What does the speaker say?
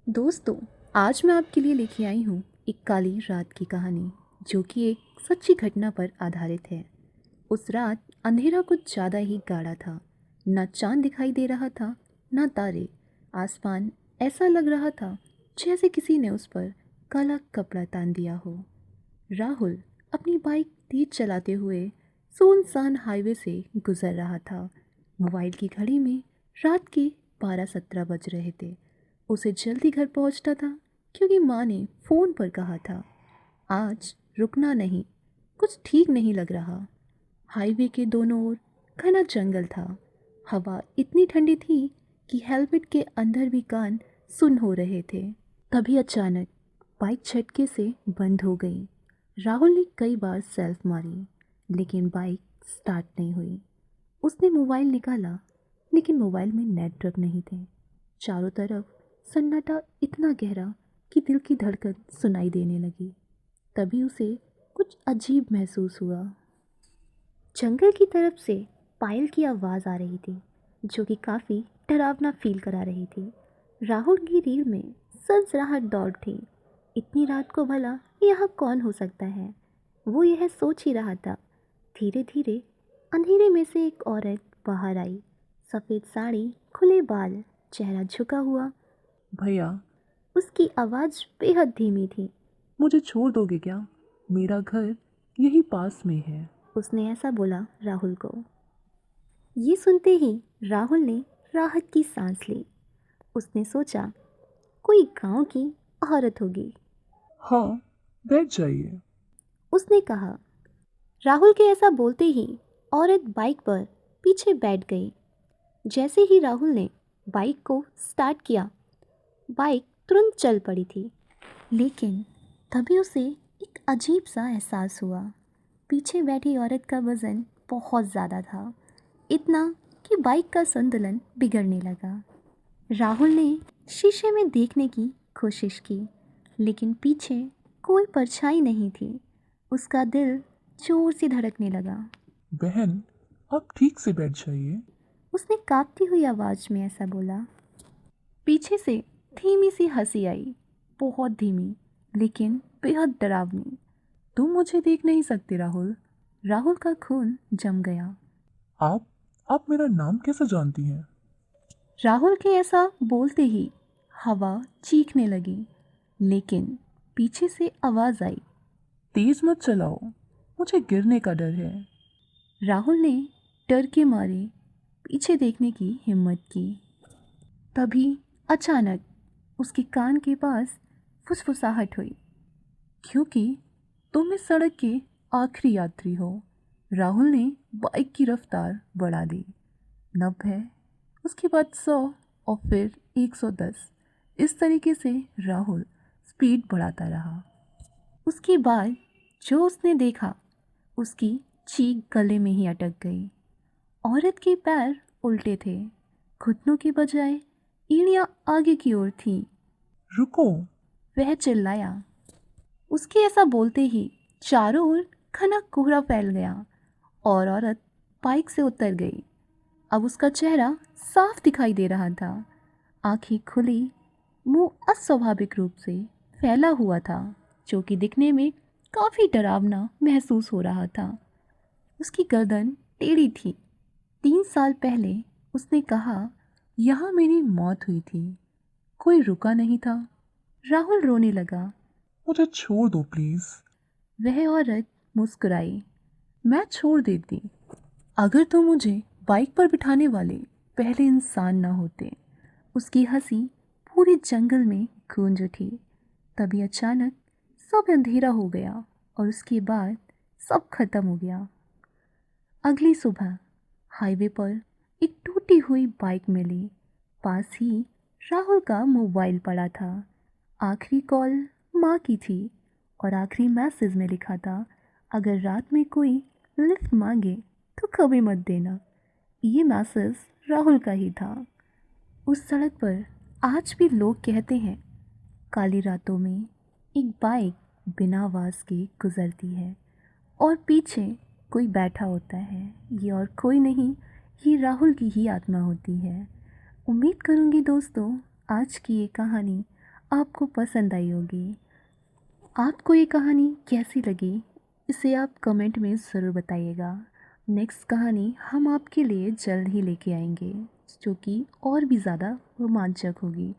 दोस्तों, आज मैं आपके लिए लेके आई हूँ एक काली रात की कहानी जो कि एक सच्ची घटना पर आधारित है। उस रात अंधेरा कुछ ज़्यादा ही गाढ़ा था। ना चांद दिखाई दे रहा था, ना तारे। आसमान ऐसा लग रहा था जैसे किसी ने उस पर काला कपड़ा तान दिया हो। राहुल अपनी बाइक तेज चलाते हुए सुनसान हाईवे से गुजर रहा था। मोबाइल की घड़ी में रात के 12:17 बज रहे थे। उसे जल्दी घर पहुंचना था क्योंकि माँ ने फ़ोन पर कहा था, आज रुकना नहीं, कुछ ठीक नहीं लग रहा। हाईवे के दोनों ओर घना जंगल था। हवा इतनी ठंडी थी कि हेलमेट के अंदर भी कान सुन हो रहे थे। तभी अचानक बाइक झटके से बंद हो गई। राहुल ने कई बार सेल्फ मारी, लेकिन बाइक स्टार्ट नहीं हुई। उसने मोबाइल निकाला, लेकिन मोबाइल में नेटवर्क नहीं थे। चारों तरफ सन्नाटा इतना गहरा कि दिल की धड़कन सुनाई देने लगी। तभी उसे कुछ अजीब महसूस हुआ। जंगल की तरफ से पायल की आवाज़ आ रही थी, जो कि काफ़ी डरावना फील करा रही थी। राहुल की रीढ़ में सनसनाहट दौड़ थी। इतनी रात को भला यहाँ कौन हो सकता है? वो यह सोच ही रहा था। धीरे धीरे अंधेरे में से एक औरत बाहर आई। सफ़ेद साड़ी, खुले बाल, चेहरा झुका हुआ। भैया, उसकी आवाज़ बेहद धीमी थी। मुझे छोड़ दोगे क्या? मेरा घर यही पास में है। उसने ऐसा बोला राहुल को। ये सुनते ही राहुल ने राहत की सांस ली। उसने सोचा, कोई गांव की औरत होगी। हाँ, बैठ जाइए। उसने कहा। राहुल के ऐसा बोलते ही औरत बाइक पर पीछे बैठ गई। जैसे ही राहुल ने बाइक को स्टार्ट किया, बाइक तुरंत चल पड़ी थी। लेकिन तभी उसे एक अजीब सा एहसास हुआ। पीछे बैठी औरत का वज़न बहुत ज़्यादा था, इतना कि बाइक का संतुलन बिगड़ने लगा। राहुल ने शीशे में देखने की कोशिश की, लेकिन पीछे कोई परछाई नहीं थी। उसका दिल जोर से धड़कने लगा। बहन, आप ठीक से बैठ जाइए। उसने कांपती हुई आवाज़ में ऐसा बोला। पीछे से धीमी सी हंसी आई, बहुत धीमी, लेकिन बेहद डरावनी। तुम मुझे देख नहीं सकते राहुल। राहुल का खून जम गया। आप आप मेरा नाम कैसे जानती हैं? राहुल के ऐसा बोलते ही हवा चीखने लगी, लेकिन पीछे से आवाज़ आई। तेज मत चलाओ, मुझे गिरने का डर है। राहुल ने डर के मारे पीछे देखने की हिम्मत की। तभी अचानक उसके कान के पास फुसफुसाहट हुई। क्योंकि तुम इस सड़क के आखिरी यात्री हो। राहुल ने बाइक की रफ्तार बढ़ा दी। 90, उसके बाद 100 और फिर 110। इस तरीके से राहुल स्पीड बढ़ाता रहा। उसके बाद जो उसने देखा, उसकी चीख गले में ही अटक गई। औरत के पैर उल्टे थे, घुटनों के बजाय एड़ियां आगे की ओर थीं। रुको। वह चिल्लाया। उसके ऐसा बोलते ही चारों ओर घना कोहरा फैल गया और औरत बाइक से उतर गई। अब उसका चेहरा साफ दिखाई दे रहा था। आंखें खुली, मुंह अस्वाभाविक रूप से फैला हुआ था, जो कि दिखने में काफ़ी डरावना महसूस हो रहा था। उसकी गर्दन टेढ़ी थी। 3 साल पहले उसने कहा, यहाँ मेरी मौत हुई थी, कोई रुका नहीं था। राहुल रोने लगा। मुझे छोड़ दो प्लीज। वह औरत मुस्कुराई। मैं छोड़ देती अगर तुम मुझे बाइक पर बिठाने वाले पहले इंसान ना होते। उसकी हंसी पूरे जंगल में गूंज उठी। तभी अचानक सब अंधेरा हो गया और उसके बाद सब खत्म हो गया। अगली सुबह हाईवे पर एक टूटी हुई बाइक मिली। पास ही राहुल का मोबाइल पड़ा था। आखिरी कॉल माँ की थी और आखिरी मैसेज में लिखा था, अगर रात में कोई लिफ्ट मांगे तो कभी मत देना। ये मैसेज राहुल का ही था। उस सड़क पर आज भी लोग कहते हैं, काली रातों में एक बाइक बिना आवाज़ के गुजरती है और पीछे कोई बैठा होता है। ये और कोई नहीं, ये राहुल की ही आत्मा होती है। उम्मीद करूँगी दोस्तों, आज की ये कहानी आपको पसंद आई होगी। आपको ये कहानी कैसी लगी इसे आप कमेंट में ज़रूर बताइएगा। नेक्स्ट कहानी हम आपके लिए जल्द ही लेके आएंगे जो कि और भी ज़्यादा रोमांचक होगी।